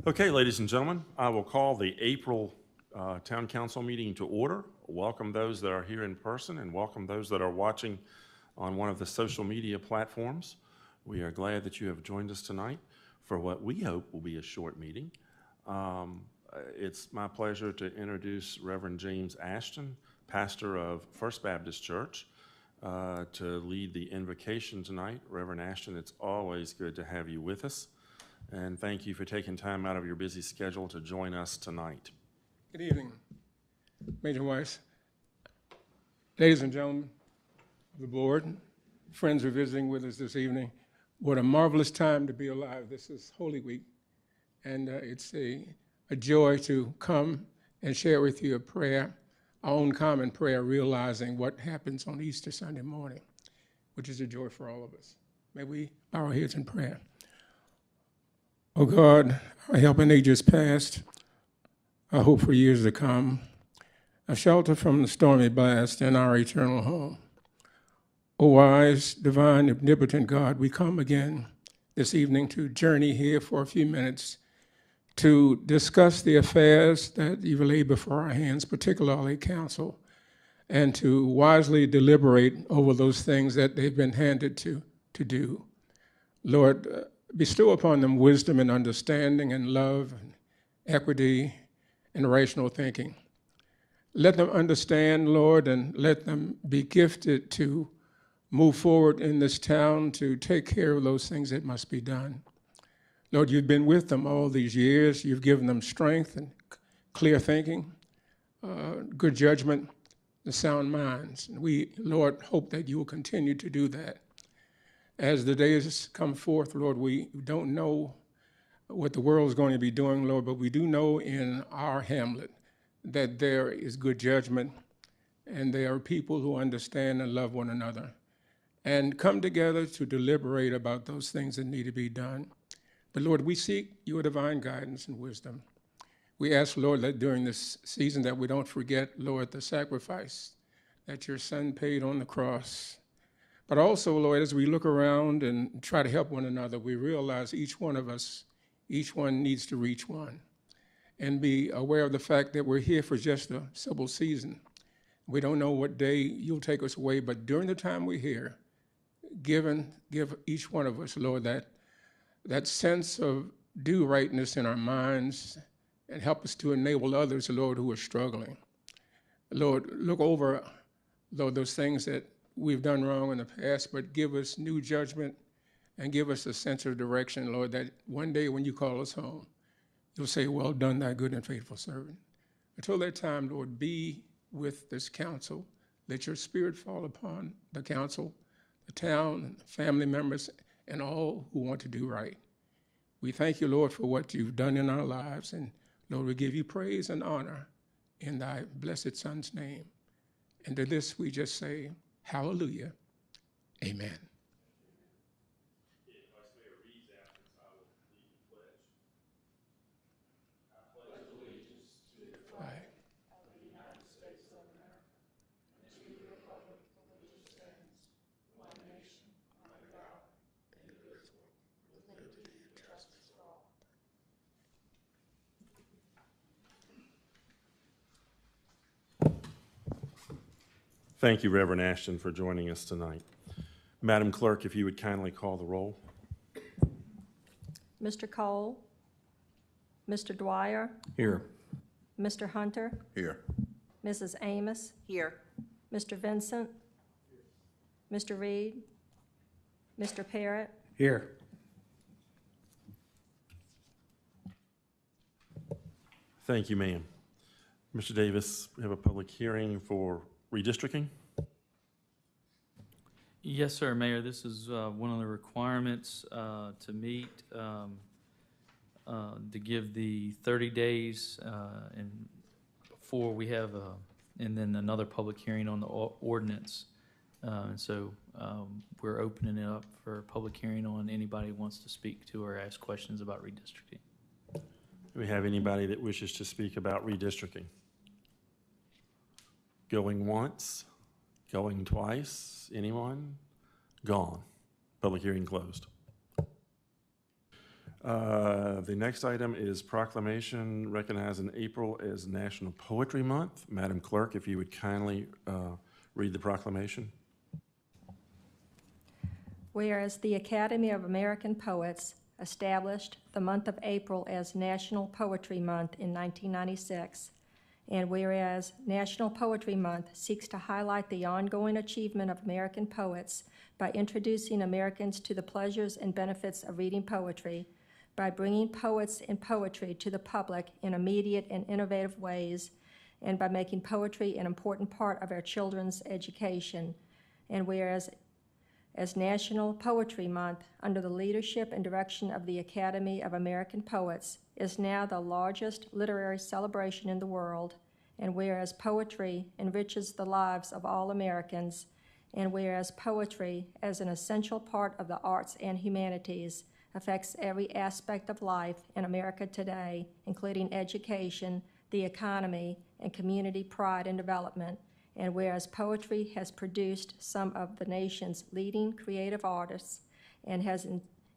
Okay, ladies and gentlemen, I will call the April Town Council meeting to order. Welcome those that are here in person and welcome those that are watching on one of the social media platforms. We are glad that you have joined us tonight for what we hope will be a short meeting. It's my pleasure to introduce Reverend James Ashton, pastor of First Baptist Church, to lead the invocation tonight. Reverend Ashton, it's always good to have you with us. And thank you for taking time out of your busy schedule to join us tonight. Good evening, Major Weiss. Ladies and gentlemen of the board, friends who are visiting with us this evening, what a marvelous time to be alive. This is Holy Week, and it's a joy to come and share with you a prayer, our own common prayer, realizing what happens on Easter Sunday morning, which is a joy for all of us. May we bow our heads in prayer. Oh God, our help in ages past, our hope for years to come, a shelter from the stormy blast and our eternal home. O wise, divine, omnipotent God, we come again this evening to journey here for a few minutes to discuss the affairs that you've laid before our hands, particularly council, and to wisely deliberate over those things that they've been handed to do. Lord, bestow upon them wisdom and understanding and love and equity and rational thinking. Let them understand, Lord, and let them be gifted to move forward in this town to take care of those things that must be done. Lord, you've been with them all these years. You've given them strength and clear thinking, good judgment, and sound minds. And we, Lord, hope that you will continue to do that. As the days come forth, Lord, we don't know what the world is going to be doing, Lord, but we do know in our hamlet that there is good judgment and there are people who understand and love one another and come together to deliberate about those things that need to be done. But Lord, we seek your divine guidance and wisdom. We ask, Lord, that during this season that we don't forget, Lord, the sacrifice that your Son paid on the cross. But also, Lord, as we look around and try to help one another, we realize each one of us, each one needs to reach one and be aware of the fact that we're here for just a simple season. We don't know what day you'll take us away, but during the time we're here, give each one of us, Lord, that sense of due rightness in our minds and help us to enable others, Lord, who are struggling. Lord, look over, Lord, those things that we've done wrong in the past, but give us new judgment and give us a sense of direction, Lord, that one day when you call us home, you'll say, well done, thy good and faithful servant. Until that time, Lord, be with this council. Let your spirit fall upon the council, the town, and the family members, and all who want to do right. We thank you, Lord, for what you've done in our lives, and Lord, we give you praise and honor in thy blessed Son's name. And to this we just say, hallelujah, amen. Thank you, Reverend Ashton, for joining us tonight. Madam Clerk, if you would kindly call the roll. Mr. Cole, Mr. Dwyer, Here. Mr. Hunter, Here. Mrs. Amos, Here. Mr. Vincent, Mr. Reed, Mr. Parrott, Here. Thank you, ma'am. Mr. Davis, we have a public hearing for redistricting. Yes, sir, Mayor. This is one of the requirements to meet, to give the 30 days and before we have, and then another public hearing on the ordinance. And so we're opening it up for public hearing on anybody who wants to speak to or ask questions about redistricting. Do we have anybody that wishes to speak about redistricting? Going once? Going twice? Anyone? Gone. Public hearing closed. The next item is proclamation recognizing April as National Poetry Month. Madam Clerk, if you would kindly read the proclamation. whereas the Academy of American Poets established the month of April as National Poetry Month in 1996, and whereas National Poetry Month seeks to highlight the ongoing achievement of American poets by introducing Americans to the pleasures and benefits of reading poetry, by bringing poets and poetry to the public in immediate and innovative ways, and by making poetry an important part of our children's education. And whereas as National Poetry Month, under the leadership and direction of the Academy of American Poets, is now the largest literary celebration in the world, and whereas poetry enriches the lives of all Americans, and whereas poetry, as an essential part of the arts and humanities, affects every aspect of life in America today, including education, the economy, and community pride and development, and whereas poetry has produced some of the nation's leading creative artists and has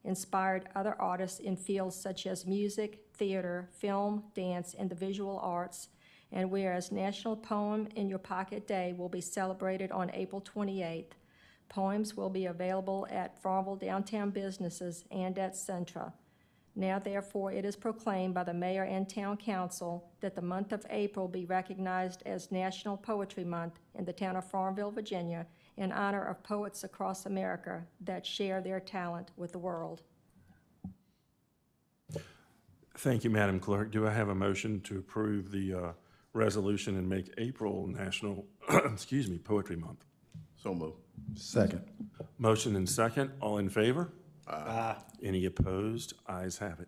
inspired other artists in fields such as music, theater, film, dance, and the visual arts, and whereas National Poem in Your Pocket Day will be celebrated on April 28th, poems will be available at Farmville downtown businesses and at Centra. Now, therefore, it is proclaimed by the Mayor and Town Council that the month of April be recognized as National Poetry Month in the town of Farmville, Virginia, in honor of poets across America that share their talent with the world. Thank you, Madam Clerk. Do I have a motion to approve the resolution and make April National, Poetry Month? So moved. Second. Motion and second. All in favor? Aye. Any opposed? Ayes have it.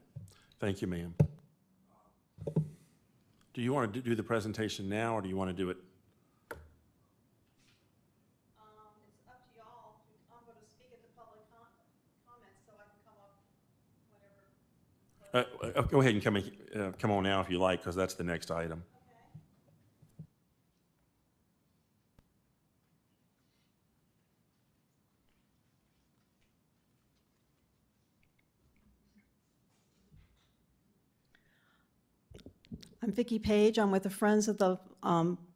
Thank you, ma'am. Do you want to do the presentation now, or do you want to do it? It's up to y'all. I'm going to speak at the public comments, so I can come up whenever. Go ahead and come on now if you like, because that's the next item. I'm Vicki Page. I'm with the Friends of the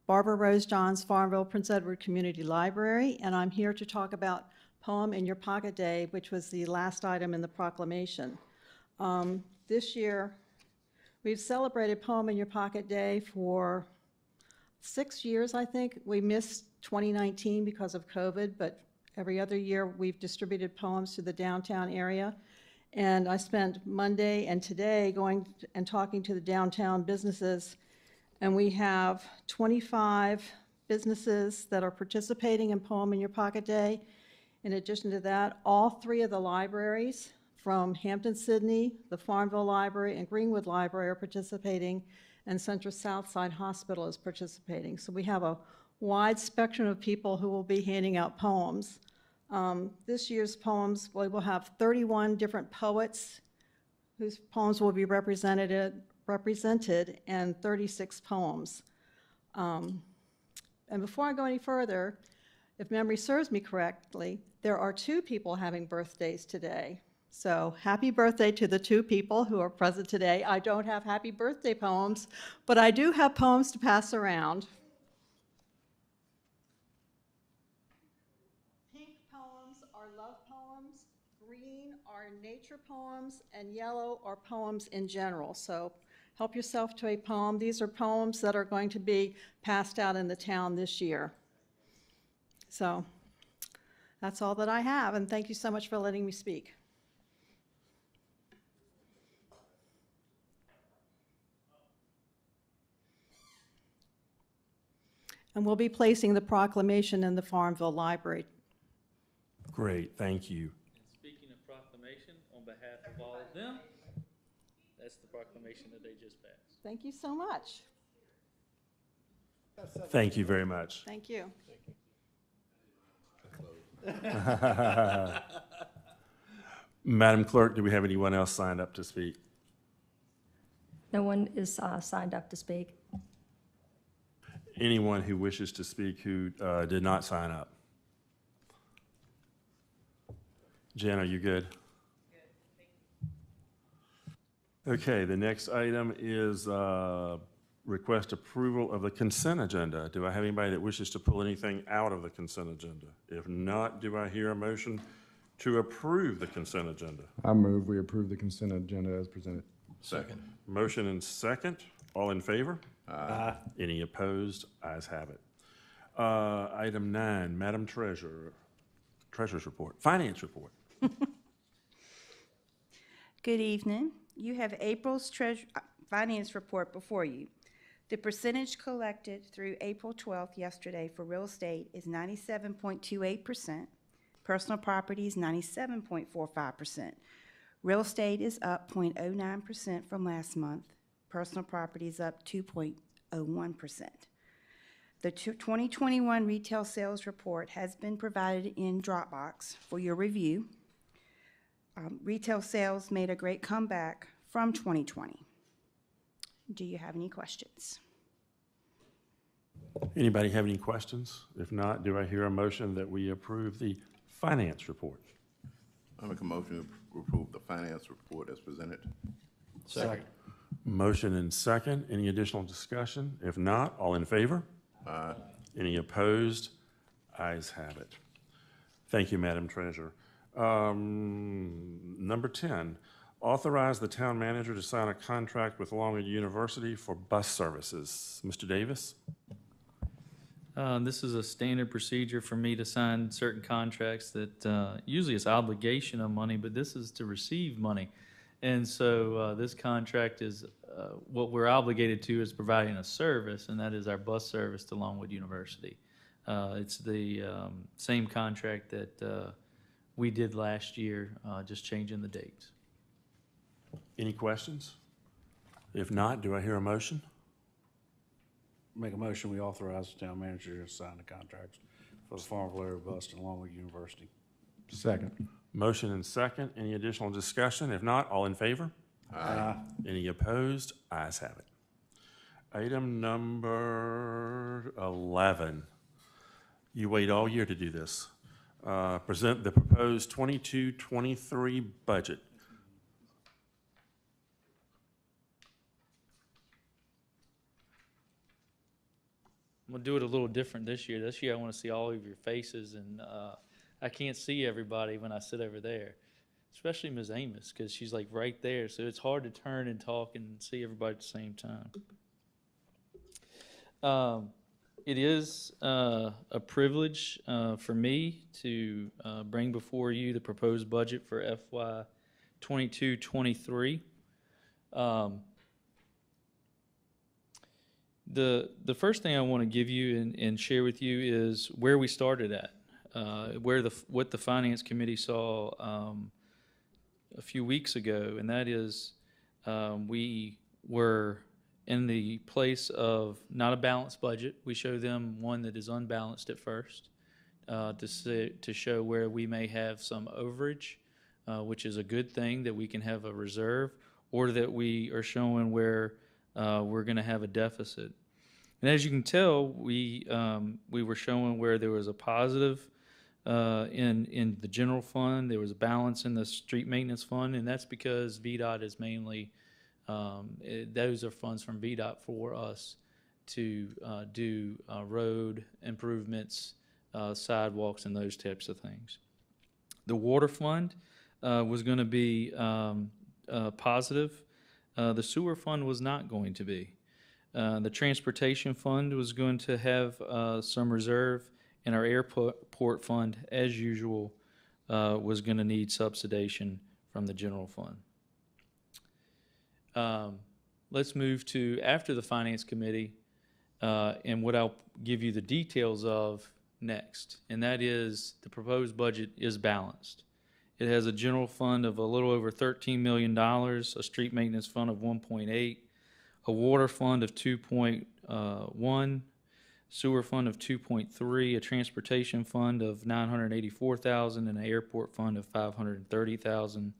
Barbara Rose Johns Farmville Prince Edward Community Library, and I'm here to talk about Poem in Your Pocket Day, which was the last item in the proclamation. This year, we've celebrated Poem in Your Pocket Day for 6 years, I think. We missed 2019 because of COVID, but every other year we've distributed poems to the downtown area. And I spent Monday and today going and talking to the downtown businesses, and we have 25 businesses that are participating in Poem in Your Pocket Day. In addition to that, all 3 of the libraries from Hampton-Sydney, the Farmville Library, and Greenwood Library are participating, and Central Southside Hospital is participating. So we have a wide spectrum of people who will be handing out poems. This year's poems, we will have 31 different poets whose poems will be represented and 36 poems. And before I go any further, if memory serves me correctly, there are 2 people having birthdays today. So happy birthday to the 2 people who are present today. I don't have happy birthday poems, but I do have poems to pass around. are love poems, green are nature poems, and yellow are poems in general. So help yourself to a poem. These are poems that are going to be passed out in the town this year. So that's all that I have, and thank you so much for letting me speak. And we'll be placing the proclamation in the Farmville Library. Great, thank you. And speaking of proclamation, on behalf of all of them, that's the proclamation that they just passed. Thank you so much. Thank you very much. Thank you. Madam Clerk, do we have anyone else signed up to speak? No one is signed up to speak. Anyone who wishes to speak who did not sign up? Jen, are you good? Good. Okay, the next item is request approval of the consent agenda. Do I have anybody that wishes to pull anything out of the consent agenda? If not, do I hear a motion to approve the consent agenda? I move we approve the consent agenda as presented. Second. Motion and second. All in favor? Aye. Any opposed? Ayes have it. Item 9, Madam Treasurer, Treasurer's report, Finance report. Good evening. You have April's finance report before you. The percentage collected through April 12th, yesterday, for real estate is 97.28%. Personal property is 97.45%. Real estate is up 0.09% from last month. Personal property is up 2.01%. The 2021 retail sales report has been provided in Dropbox for your review. Retail sales made a great comeback from 2020. Do you have any questions? Anybody have any questions? If not, do I hear a motion that we approve the finance report? I make a motion to approve the finance report as presented. Second. Motion and second. Any additional discussion? If not, all in favor? Aye. Any opposed? Ayes have it. Thank you, Madam Treasurer. Number 10, authorize the town manager to sign a contract with Longwood University for bus services. Mr. Davis? This is a standard procedure for me to sign certain contracts that usually it's obligation of money, but this is to receive money. And so this contract is, what we're obligated to is providing a service, and that is our bus service to Longwood University. It's the same contract that we did last year, just changing the dates. Any questions? If not, do I hear a motion? Make a motion, we authorize the town manager to sign the contracts for the Farmville area bus to Longwood University. Second. Motion and second. Any additional discussion? If not, all in favor? Aye. Any opposed? Ayes have it. Item number 11. You wait all year to do this. Present the proposed 22-23 budget. I'm gonna do it a little different this year. This year I want to see all of your faces, and I can't see everybody when I sit over there, especially Ms. Amos, because she's like right there, so it's hard to turn and talk and see everybody at the same time. It is a privilege for me to bring before you the proposed budget for FY 22-23. The first thing I want to give you and share with you is where we started at, what the Finance Committee saw a few weeks ago, and that is we were in the place of not a balanced budget. We show them one that is unbalanced at first to show where we may have some overage, which is a good thing that we can have a reserve, or that we are showing where we're going to have a deficit. And as you can tell, we were showing where there was a positive in the general fund. There was a balance in the street maintenance fund, and that's because VDOT is mainly, those are funds from VDOT for us to do road improvements, sidewalks, and those types of things. The water fund was going to be positive. The sewer fund was not going to be. The transportation fund was going to have some reserve, and our airport fund, as usual, was going to need subsidization from the general fund. Let's move to after the Finance Committee, and what I'll give you the details of next, and that is the proposed budget is balanced. It has a general fund of a little over $13 million, a street maintenance fund of 1.8, a water fund of 2.1, sewer fund of 2.3, a transportation fund of $984,000, and an airport fund of $530,000,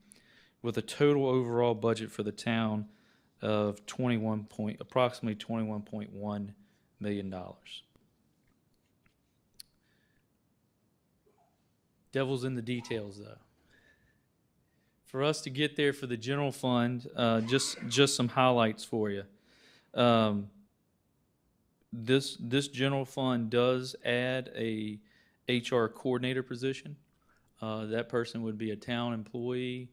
with a total overall budget for the town of approximately $21.1 million. Devil's in the details, though. For us to get there for the general fund, just some highlights for you. This general fund does add a HR coordinator position. That person would be a town employee.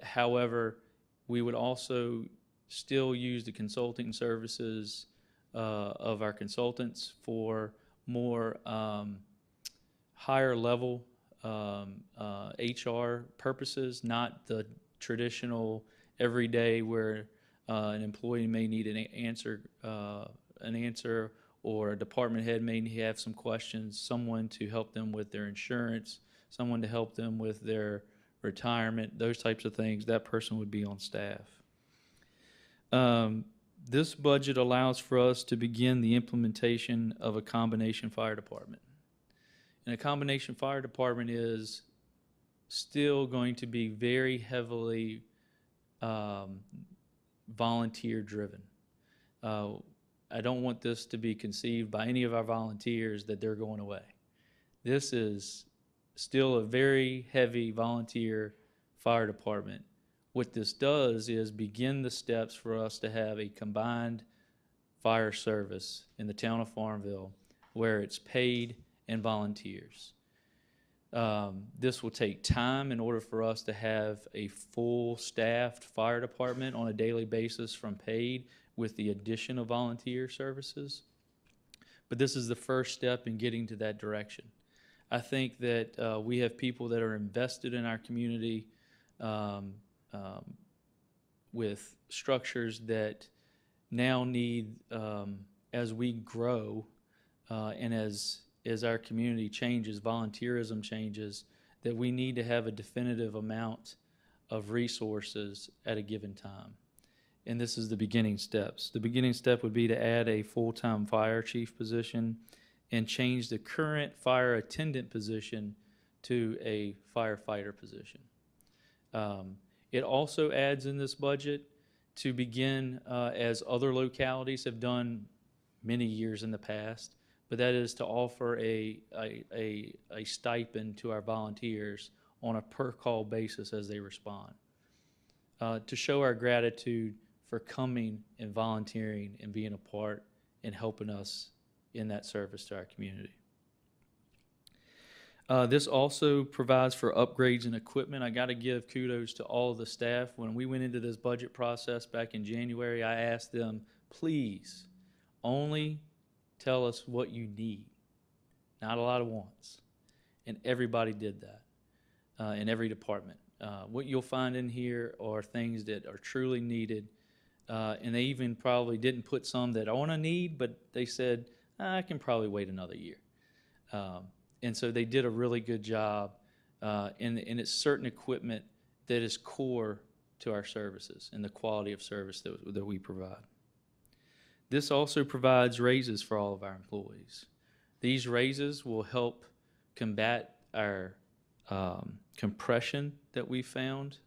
However, we would also still use the consulting services of our consultants for more higher level HR purposes, not the traditional everyday where an employee may need an answer, or a department head may have some questions, someone to help them with their insurance, someone to help them with their retirement, those types of things. That person would be on staff. This budget allows for us to begin the implementation of a combination fire department. And a combination fire department is still going to be very heavily volunteer driven. I don't want this to be conceived by any of our volunteers that they're going away. This is still a very heavy volunteer fire department. What this does is begin the steps for us to have a combined fire service in the town of Farmville where it's paid and volunteers. This will take time in order for us to have a full staffed fire department on a daily basis from paid with the addition of volunteer services. But this is the first step in getting to that direction. I think that we have people that are invested in our community with structures that now need, as we grow and as our community changes, volunteerism changes, that we need to have a definitive amount of resources at a given time. And this is the beginning steps. The beginning step would be to add a full-time fire chief position and change the current fire attendant position to a firefighter position. It also adds in this budget to begin, as other localities have done many years in the past, but that is to offer a stipend to our volunteers on a per-call basis as they respond, to show our gratitude for coming and volunteering and being a part and helping us in that service to our community. This also provides for upgrades in equipment. I got to give kudos to all of the staff. When we went into this budget process back in January, I asked them, please, only tell us what you need, not a lot of wants. And everybody did that in every department. What you'll find in here are things that are truly needed, and they even probably didn't put some that I want to need, but they said, I can probably wait another year. And so they did a really good job, and it's certain equipment that is core to our services and the quality of service that we provide. This also provides raises for all of our employees. These raises will help combat our compression that we found.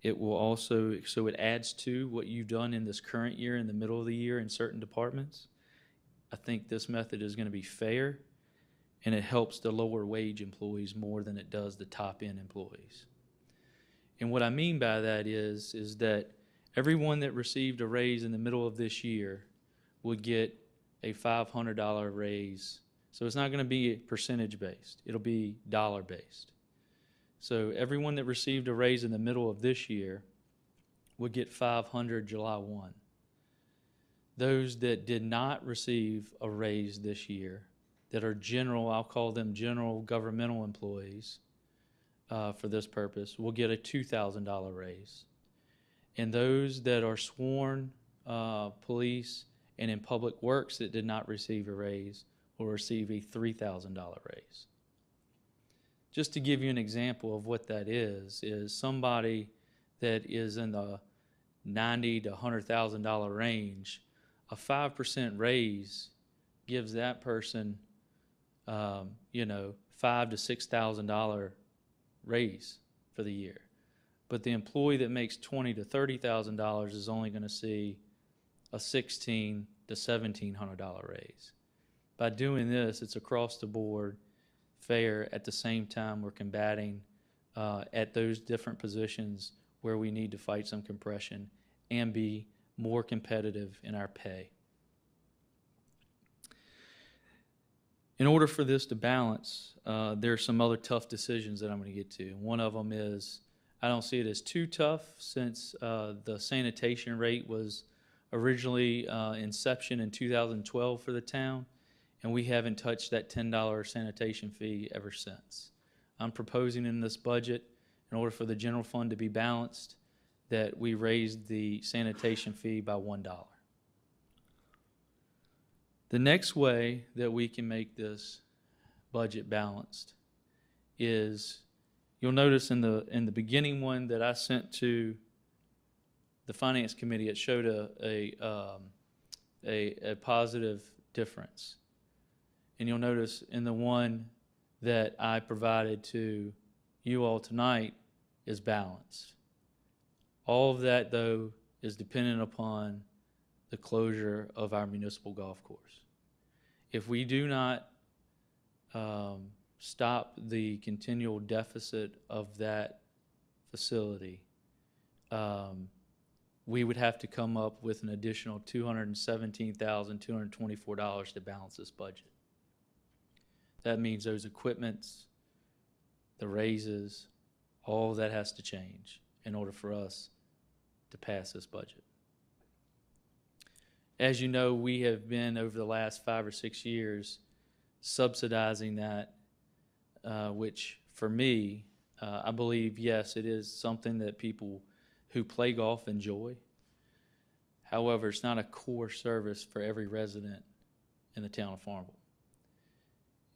It will also, so it adds to what you've done in this current year in the middle of the year in certain departments. I think this method is going to be fair, and it helps the lower wage employees more than it does the top end employees. And what I mean by that is that everyone that received a raise in the middle of this year would get a $500 raise. So it's not going to be percentage based, it'll be dollar based. So everyone that received a raise in the middle of this year would get 500 July 1. Those that did not receive a raise this year, that are general, I'll call them general governmental employees for this purpose, will get a $2,000 raise. And those that are sworn police and in public works that did not receive a raise will receive a $3,000 raise. Just to give you an example of what that is somebody that is in the $90,000 to $100,000 range, a 5% raise gives that person, $5,000 to $6,000 raise for the year. But the employee that makes $20,000 to $30,000 is only going to see a $1,600 to $1,700 raise. By doing this, it's across the board fair. At the same time, we're combating at those different positions where we need to fight some compression and be more competitive in our pay. In order for this to balance, there are some other tough decisions that I'm going to get to. One of them is, I don't see it as too tough since the sanitation rate was originally inception in 2012 for the town, and we haven't touched that $10 sanitation fee ever since. I'm proposing in this budget, in order for the general fund to be balanced, that we raised the sanitation fee by $1. The next way that we can make this budget balanced is, you'll notice in the beginning one that I sent to the Finance Committee, it showed a positive difference. And you'll notice in the one that I provided to you all tonight is balanced. All of that, though, is dependent upon the closure of our municipal golf course. If we do not stop the continual deficit of that facility, we would have to come up with an additional $217,224 to balance this budget. That means those equipments, the raises, all of that has to change in order for us to pass this budget. As you know, we have been, over the last 5 or 6 years, subsidizing that, which for me, I believe, yes, it is something that people who play golf enjoy. However, it's not a core service for every resident in the town of Farmville.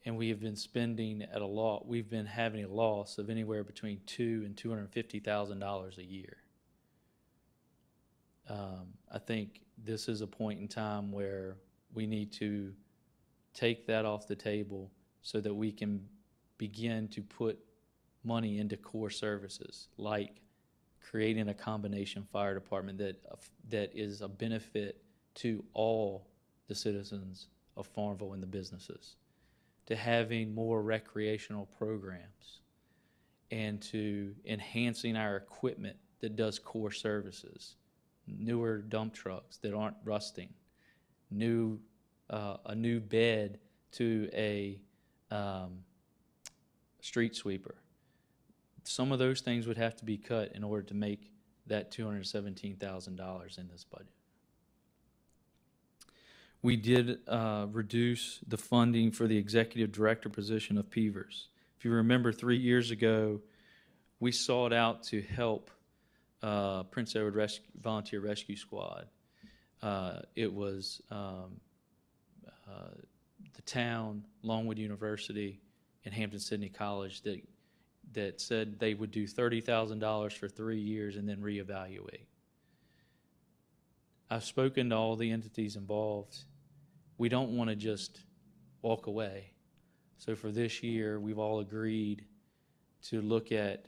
And we have been spending at a lot, we've been having a loss of anywhere between $200,000 and $250,000 a year. I think this is a point in time where we need to take that off the table so that we can begin to put money into core services, like creating a combination fire department that is a benefit to all the citizens of Farmville and the businesses, to having more recreational programs, and to enhancing our equipment that does core services, newer dump trucks that aren't rusting, a new bed to a street sweeper. Some of those things would have to be cut in order to make that $217,000 in this budget. We did reduce the funding for the executive director position of Peavers. If you remember, 3 years ago, we sought out to help Prince Edward Volunteer Rescue Squad. It was the town, Longwood University, and Hampton-Sydney College that said they would do $30,000 for 3 years and then reevaluate. I've spoken to all the entities involved. We don't want to just walk away. So for this year, we've all agreed to look at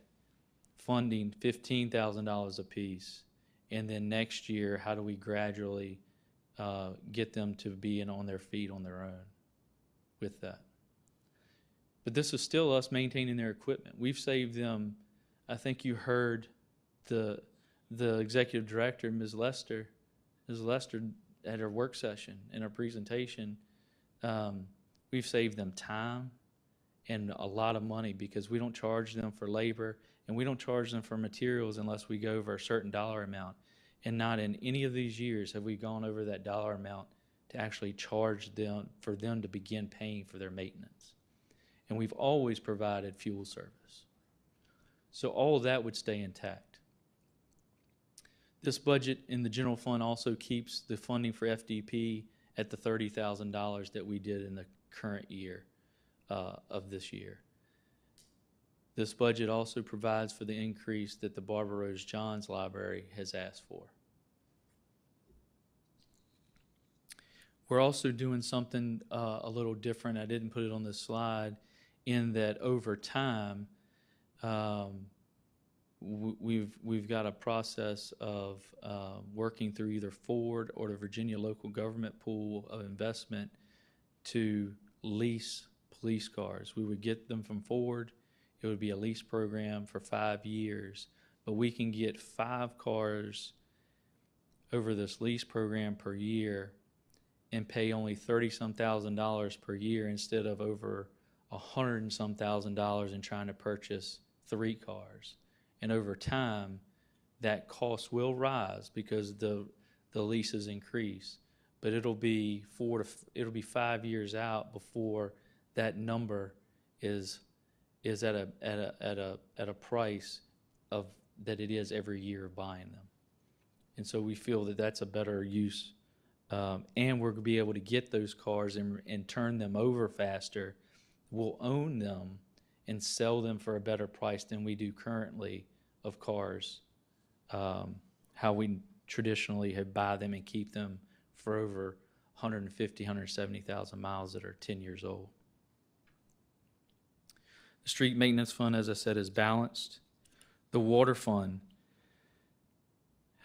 funding $15,000 apiece, and then next year, how do we gradually get them to be on their feet on their own with that. But this is still us maintaining their equipment. We've saved them. I think you heard the executive director, Ms. Lester, at her work session, in her presentation. We've saved them time and a lot of money because we don't charge them for labor and we don't charge them for materials unless we go over a certain dollar amount. And not in any of these years have we gone over that dollar amount to actually charge them for them to begin paying for their maintenance. And we've always provided fuel service. So all of that would stay intact. This budget in the general fund also keeps the funding for FDP at the $30,000 that we did in the current year of this year. This budget also provides for the increase that the Barbara Rose Johns Library has asked for. We're also doing something a little different. I didn't put it on this slide, in that over time, we've got a process of working through either Ford or the Virginia local government pool of investment to lease police cars. We would get them from Ford. It would be a lease program for 5 years, but we can get 5 cars over this lease program per year and pay only $30-some thousand per year instead of over $100-some thousand and trying to purchase 3 cars. And over time, that cost will rise because the leases increase, but it'll be 5 years out before that number is at a price of that it is every year of buying them. And so we feel that that's a better use, and we're going to be able to get those cars and turn them over faster. We'll own them and sell them for a better price than we do currently of cars, how we traditionally have buy them and keep them for over 150, 170,000 miles that are 10 years old. The street maintenance fund, as I said, is balanced. The water fund,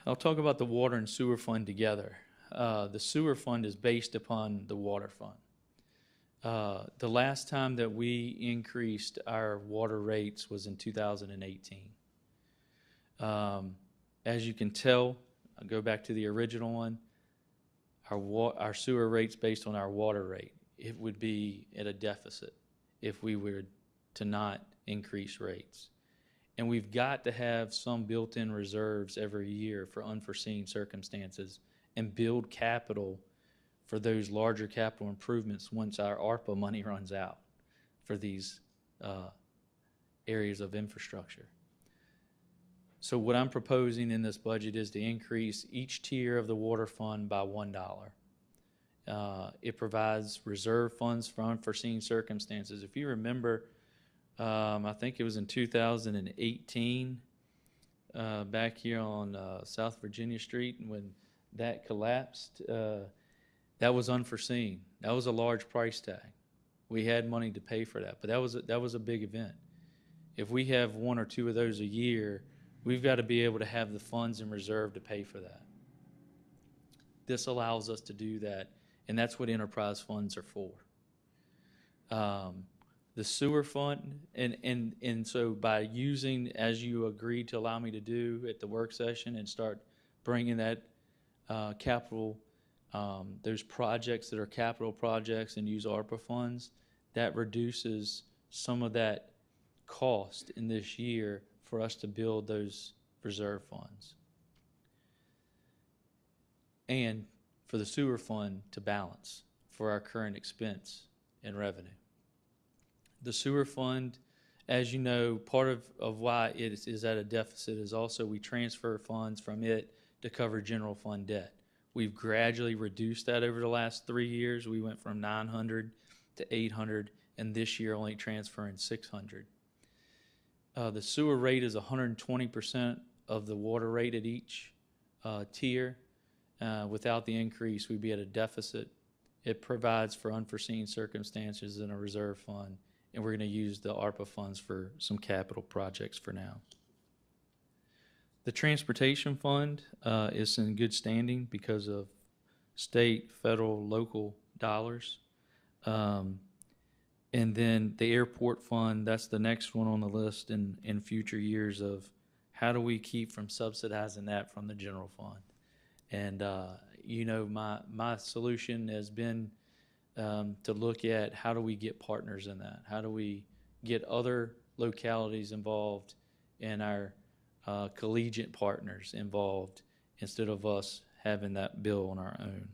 I'll talk about the water and sewer fund together. The sewer fund is based upon the water fund. The last time that we increased our water rates was in 2018. As you can tell, I'll go back to the original one, our sewer rates based on our water rate, it would be at a deficit if we were to not increase rates. And we've got to have some built-in reserves every year for unforeseen circumstances and build capital for those larger capital improvements once our ARPA money runs out for these areas of infrastructure. So what I'm proposing in this budget is to increase each tier of the water fund by $1. It provides reserve funds for unforeseen circumstances. If you remember, I think it was in 2018, back here on South Virginia Street, when that collapsed, that was unforeseen. That was a large price tag. We had money to pay for that, but that was a big event. If we have 1 or 2 of those a year, we've got to be able to have the funds in reserve to pay for that. This allows us to do that, and that's what enterprise funds are for. The sewer fund, and so by using, as you agreed to allow me to do at the work session, and start bringing that capital, those projects that are capital projects, and use ARPA funds, that reduces some of that cost in this year for us to build those reserve funds. And for the sewer fund to balance for our current expense and revenue. The sewer fund, as you know, part of why it is at a deficit is also we transfer funds from it to cover general fund debt. We've gradually reduced that over the last 3 years. We went from 900 to 800, and this year only transferring 600. The sewer rate is 120% of the water rate at each tier. Without the increase, we'd be at a deficit. It provides for unforeseen circumstances in a reserve fund, and we're going to use the ARPA funds for some capital projects for now. The transportation fund is in good standing because of state, federal, local dollars. And then the airport fund, that's the next one on the list in future years of how do we keep from subsidizing that from the general fund. And, you know, my solution has been to look at how do we get partners in that? How do we get other localities involved and our collegiate partners involved instead of us having that bill on our own.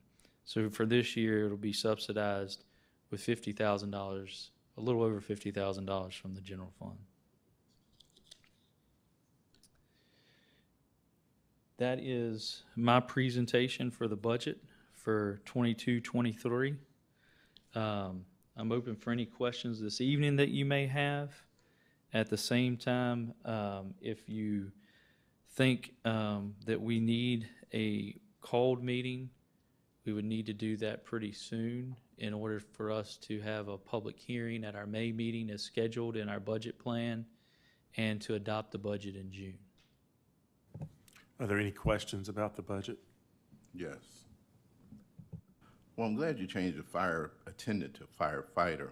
So for this year, it'll be subsidized with $50,000, a little over $50,000 from the general fund. That is my presentation for the budget for 22-23. I'm open for any questions this evening that you may have. At the same time, if you think that we need a called meeting, we would need to do that pretty soon in order for us to have a public hearing at our May meeting as scheduled in our budget plan and to adopt the budget in June. Are there any questions about the budget? Yes. Well, I'm glad you changed the fire attendant to firefighter.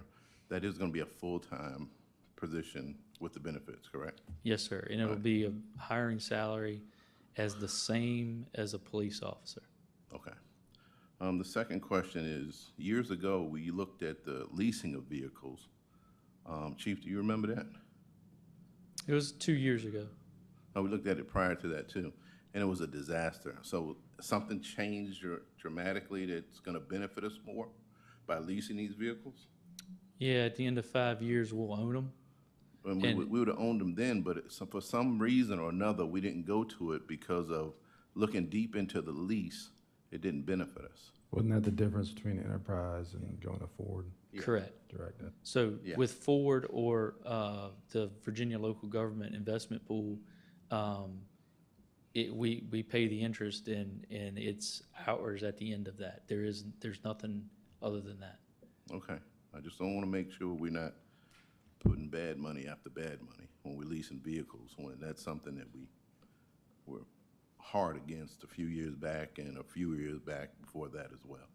That is going to be a full-time position with the benefits, correct? Yes, sir. And it'll be a hiring salary as the same as a police officer. Okay. The second question is, years ago, we looked at the leasing of vehicles. Chief, do you remember that? It was 2 years ago. No, we looked at it prior to that too, and it was a disaster. So something changed dramatically that's going to benefit us more by leasing these vehicles? Yeah, at the end of 5 years, we'll own them. And And- we would have owned them then, but for some reason or another, we didn't go to it because of looking deep into the lease. It didn't benefit us. Wasn't that the difference between enterprise and going to Ford Yeah. Correct. direct? So Yeah. with Ford or the Virginia Local Government Investment Pool, we pay the interest and it's ours at the end of that. There's nothing other than that. Okay. I just don't want to make sure we're not putting bad money after bad money when we're leasing vehicles, when that's something that we were hard against a few years back and a few years back before that as well.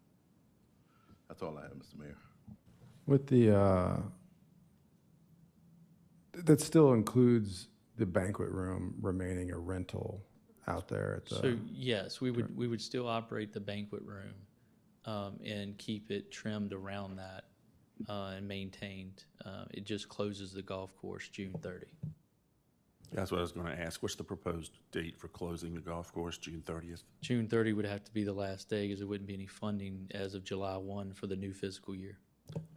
That's all I have, Mr. Mayor. With the, that still includes the banquet room remaining a rental out there at the. So yes, we would still operate the banquet room and keep it trimmed around that and maintained. It just closes the golf course June 30. That's what I was going to ask. What's the proposed date for closing the golf course, June 30th? June 30 would have to be the last day because there wouldn't be any funding as of July 1 for the new fiscal year.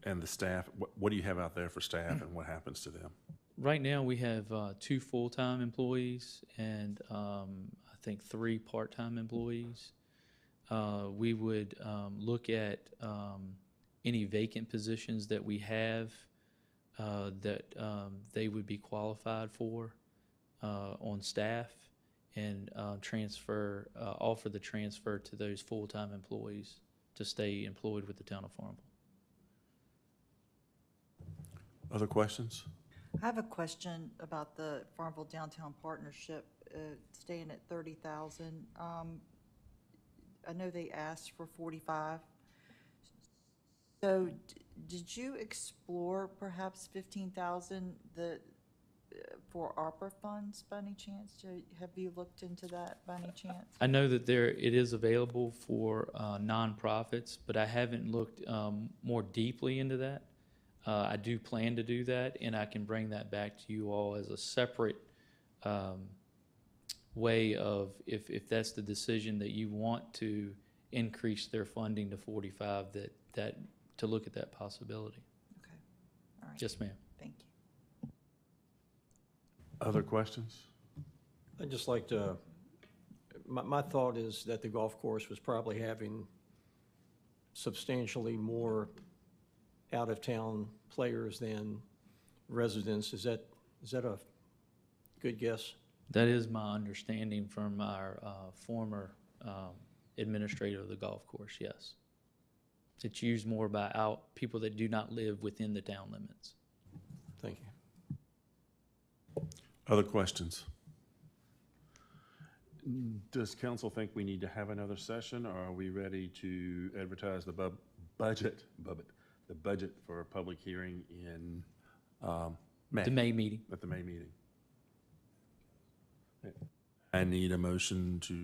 And the staff, what do you have out there for staff and what happens to them? Right now, we have 2 full-time employees and I think 3 part-time employees. We would look at any vacant positions that we have that they would be qualified for on staff and offer the transfer to those full-time employees to stay employed with the town of Farmville. Other questions? I have a question about the Farmville Downtown Partnership, staying at 30,000. I know they asked for 45. So did you explore perhaps 15,000 for ARPA funds by any chance? Have you looked into that by any chance? I know that it is available for nonprofits, but I haven't looked more deeply into that. I do plan to do that, and I can bring that back to you all as a separate way of if that's the decision that you want to increase their funding to 45, that to look at that possibility. Okay, all right. Yes, ma'am. Thank you. Other questions? I'd just like to, my thought is that the golf course was probably having substantially more out-of-town players than residents. Is that a good guess? That is my understanding from our former administrator of the golf course, yes. It's used more by people that do not live within the town limits. Thank you. Other questions? Does council think we need to have another session, or are we ready to advertise the budget for a public hearing in May? The May meeting. At the May meeting. I need a motion to.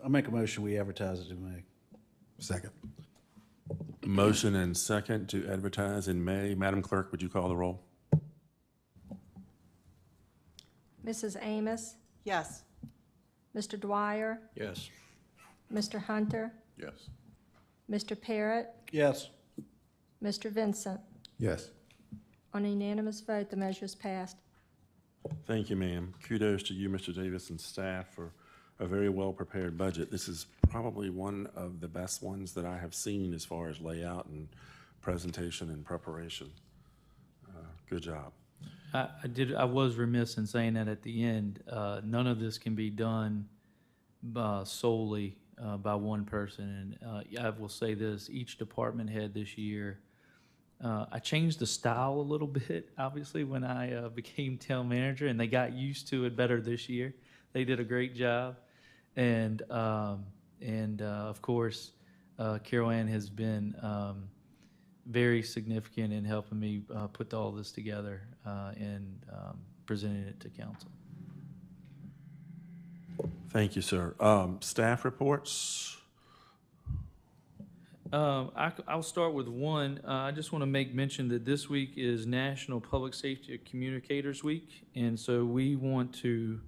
I'll make a motion, we advertise it in May. Second. Motion and second to advertise in May. Madam Clerk, would you call the roll? Mrs. Amos, Yes. Mr. Dwyer, Yes. Mr. Hunter, Yes. Mr. Parrott, Yes. Mr. Vincent. Yes. On a unanimous vote, the measure is passed. Thank you, ma'am. Kudos to you, Mr. Davis, and staff for a very well-prepared budget. This is probably one of the best ones that I have seen as far as layout and presentation and preparation. Good job. I was remiss in saying that at the end. None of this can be done solely by one person. And I will say this, each department head this year, I changed the style a little bit, obviously, when I became town manager, and they got used to it better this year. They did a great job. And of course, Carol Ann has been very significant in helping me put all this together and presenting it to council. Thank you, sir. Staff reports? I'll start with one. I just want to make mention that this week is National Public Safety Communicators Week, and so we want to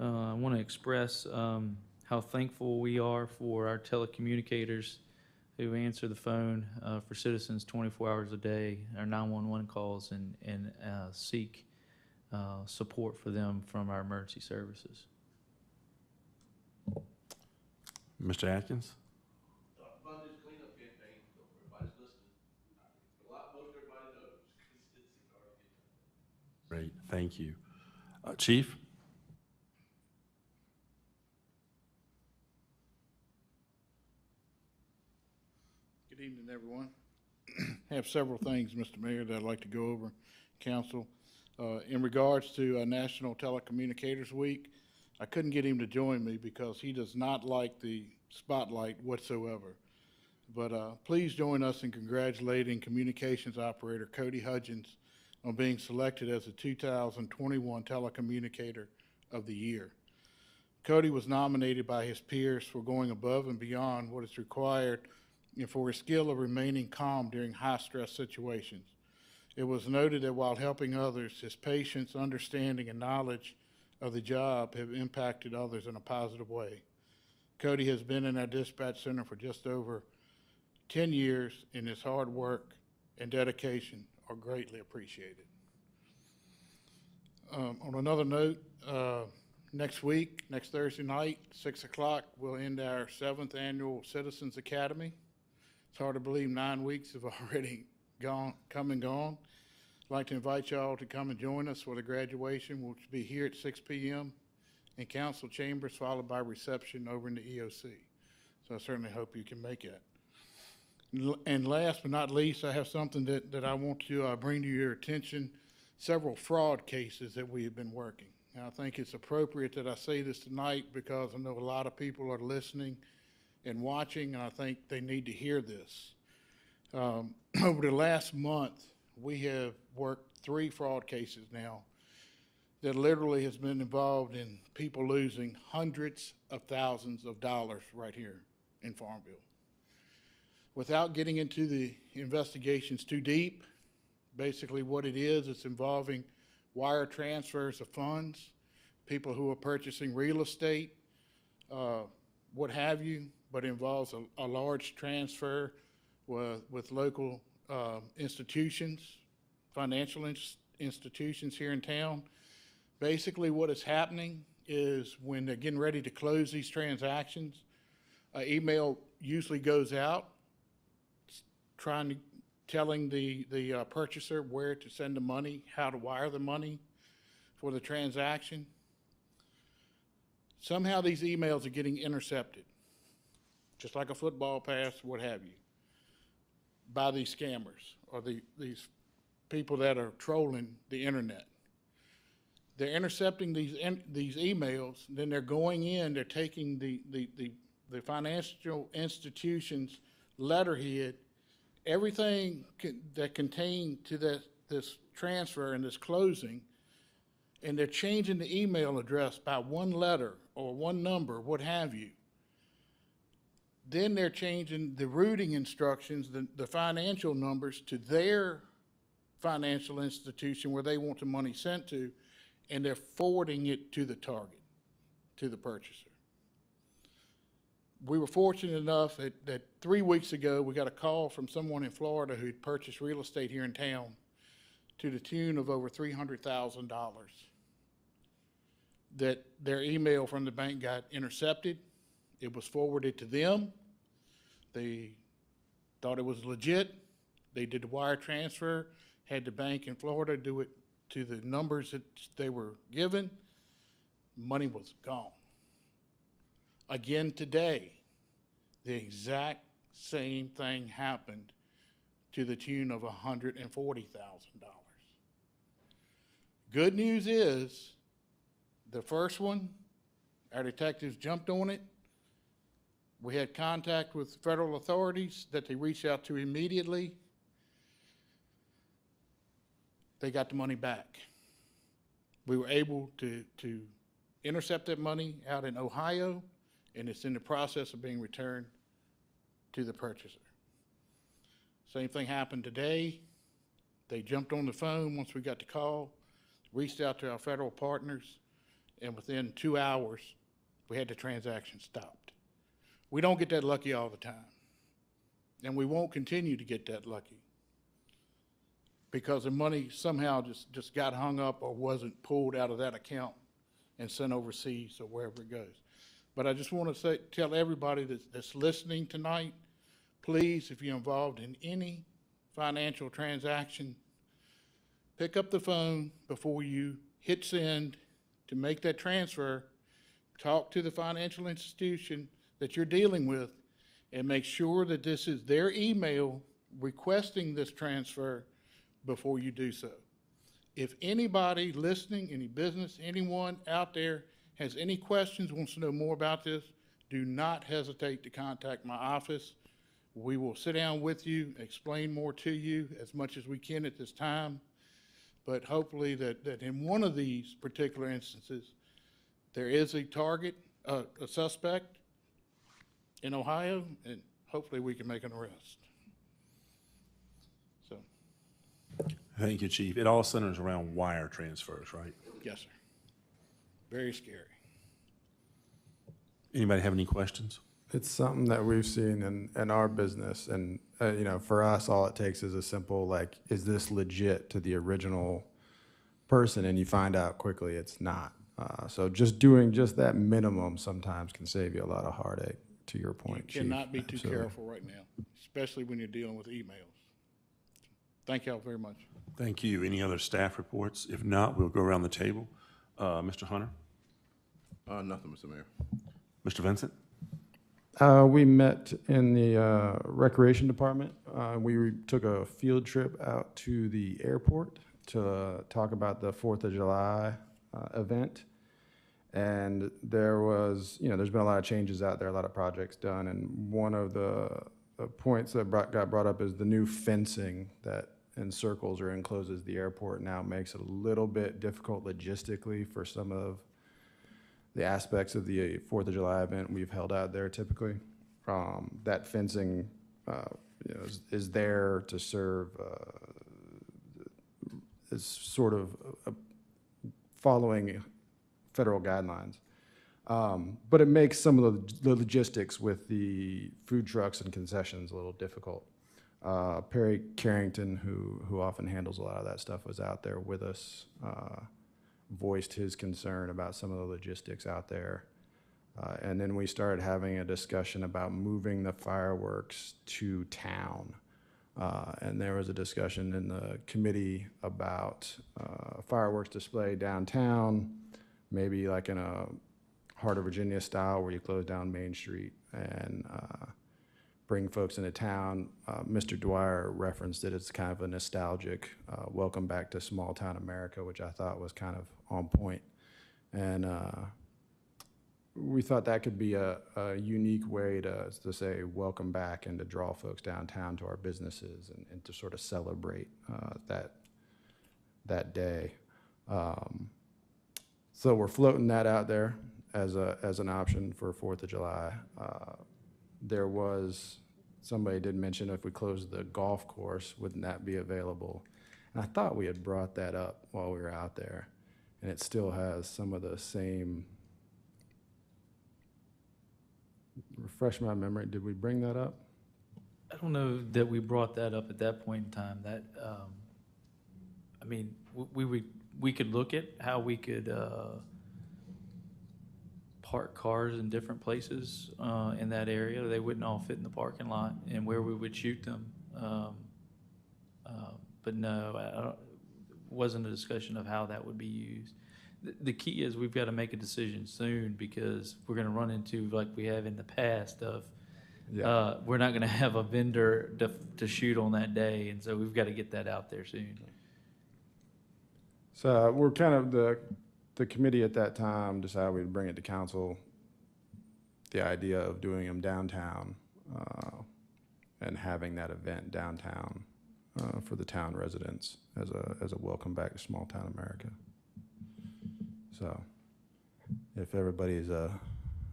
express how thankful we are for our telecommunicators who answer the phone for citizens 24 hours a day, our 911 calls, and seek support for them from our emergency services. Mr. Atkins? Monday's cleanup campaign, so everybody's listening. Most everybody knows, because it's hard to get done. Great, thank you. Chief? Good evening, everyone. I have several things, Mr. Mayor, that I'd like to go over, council. In regards to National Telecommunicators Week, I couldn't get him to join me because he does not like the spotlight whatsoever. But please join us in congratulating communications operator Cody Hudgens on being selected as the 2021 Telecommunicator of the Year. Cody was nominated by his peers for going above and beyond what is required and for his skill of remaining calm during high-stress situations. It was noted that while helping others, his patience, understanding, and knowledge of the job have impacted others in a positive way. Cody has been in our dispatch center for just over 10 years, and his hard work and dedication are greatly appreciated. On another note, next week, next Thursday night, 6 o'clock, we'll end our 7th Annual Citizens Academy. It's hard to believe 9 weeks have already come and gone. I'd like to invite y'all to come and join us for the graduation, which will be here at 6 p.m. in council chambers, followed by reception over in the EOC. So I certainly hope you can make it. And last but not least, I have something that I want to bring to your attention, several fraud cases that we have been working. And I think it's appropriate that I say this tonight because I know a lot of people are listening and watching, and I think they need to hear this. Over the last month, we have worked 3 fraud cases now that literally has been involved in people losing hundreds of thousands of dollars right here in Farmville. Without getting into the investigations too deep, basically what it is, it's involving wire transfers of funds, people who are purchasing real estate, what have you, but involves a large transfer with local institutions, financial institutions here in town. Basically what is happening is when they're getting ready to close these transactions, an email usually goes out telling the purchaser where to send the money, how to wire the money for the transaction. Somehow these emails are getting intercepted, just like a football pass, what have you, by these scammers or these people that are trolling the internet. They're intercepting these emails, then they're going in, they're taking the financial institution's letterhead, everything that contained to this transfer and this closing, and they're changing the email address by one letter or one number, what have you. Then they're changing the routing instructions, the financial numbers to their financial institution where they want the money sent to, and they're forwarding it to the target, to the purchaser. We were fortunate enough that 3 weeks ago, we got a call from someone in Florida who'd purchased real estate here in town to the tune of over $300,000. That their email from the bank got intercepted. It was forwarded to them. They thought it was legit. They did the wire transfer, had the bank in Florida do it to the numbers that they were given. Money was gone. Again today, the exact same thing happened to the tune of $140,000. Good news is, the first one, our detectives jumped on it. We had contact with federal authorities that they reached out to immediately. They got the money back. We were able to intercept that money out in Ohio, and it's in the process of being returned to the purchaser. Same thing happened today. They jumped on the phone once we got the call, reached out to our federal partners, and within 2 hours, we had the transaction stopped. We don't get that lucky all the time, and we won't continue to get that lucky because the money somehow just got hung up or wasn't pulled out of that account and sent overseas or wherever it goes. But I just want to tell everybody that's listening tonight, please, if you're involved in any financial transaction, pick up the phone before you hit send to make that transfer. Talk to the financial institution that you're dealing with and make sure that this is their email requesting this transfer before you do so. If anybody listening, any business, anyone out there has any questions, wants to know more about this, do not hesitate to contact my office. We will sit down with you, explain more to you as much as we can at this time. But hopefully that in one of these particular instances, there is a target, a suspect in Ohio, and hopefully we can make an arrest. So, Thank you, Chief. It all centers around wire transfers, right? yes, sir. Very scary. Anybody have any questions? It's something that we've seen in our business, and you know, for us, all it takes is a simple like, is this legit to the original person? And you find out quickly it's not. So just doing just that minimum sometimes can save you a lot of heartache. To your point, You cannot be Chief. too Absolutely. careful right now, especially when you're dealing with emails. Thank y'all very much. Thank you. Any other staff reports? If not, we'll go around the table. Mr. Hunter? Nothing, Mr. Mayor. Mr. Vincent? We met in the recreation department. We took a field trip out to the airport to talk about the 4th of July event. And there was, you know, there's been a lot of changes out there, a lot of projects done. And one of the points that got brought up is the new fencing that encircles or encloses the airport now makes it a little bit difficult logistically for some of the aspects of the 4th of July event we've held out there typically. That fencing you know, is there to serve is sort of following federal guidelines. But it makes some of the logistics with the food trucks and concessions a little difficult. Perry Carrington, who often handles a lot of that stuff, was out there with us, voiced his concern about some of the logistics out there. And then we started having a discussion about moving the fireworks to town. And there was a discussion in the committee about fireworks display downtown, maybe like in a Heart of Virginia style where you close down Main Street and bring folks into town. Mr. Dwyer referenced it as kind of a nostalgic welcome back to small town America, which I thought was kind of on point. And we thought that could be a unique way to say welcome back and to draw folks downtown to our businesses and to sort of celebrate that day. So we're floating that out there as an option for 4th of July. There was, somebody did mention if we closed the golf course, wouldn't that be available? And I thought we had brought that up while we were out there. and it still has some of the same. Refresh my memory, did we bring that up? I don't know that we brought that up at that point in time. That, I mean, we could look at how we could park cars in different places in that area. They wouldn't all fit in the parking lot, and where we would shoot them. But no, wasn't a discussion of how that would be used. The key is we've got to make a decision soon, because we're going to run into, like we have in the past, of we're not going to have a vendor to shoot on that day, and so we've got to get that out there soon. So we're kind of, the committee at that time decided we'd bring it to council, the idea of doing them downtown and having that event downtown for the town residents as a welcome back to small town America. So if everybody's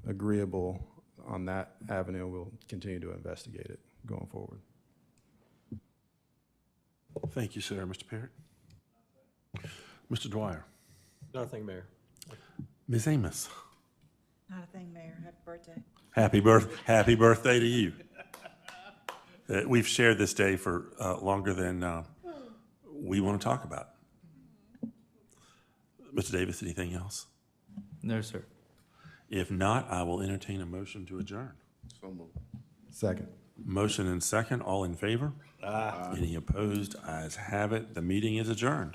agreeable on that avenue, we'll continue to investigate it going forward. Thank you, sir. Mr. Parrott? Mr. Dwyer? Nothing, Mayor. Ms. Amos? Not a thing, Mayor. Happy birthday. Happy birthday to you. We've shared this day for longer than we want to talk about. Mr. Davis, anything else? No, sir. If not, I will entertain a motion to adjourn. So moved. Second. Motion and second, all in favor? Aye. Any opposed? Ayes have it. The meeting is adjourned.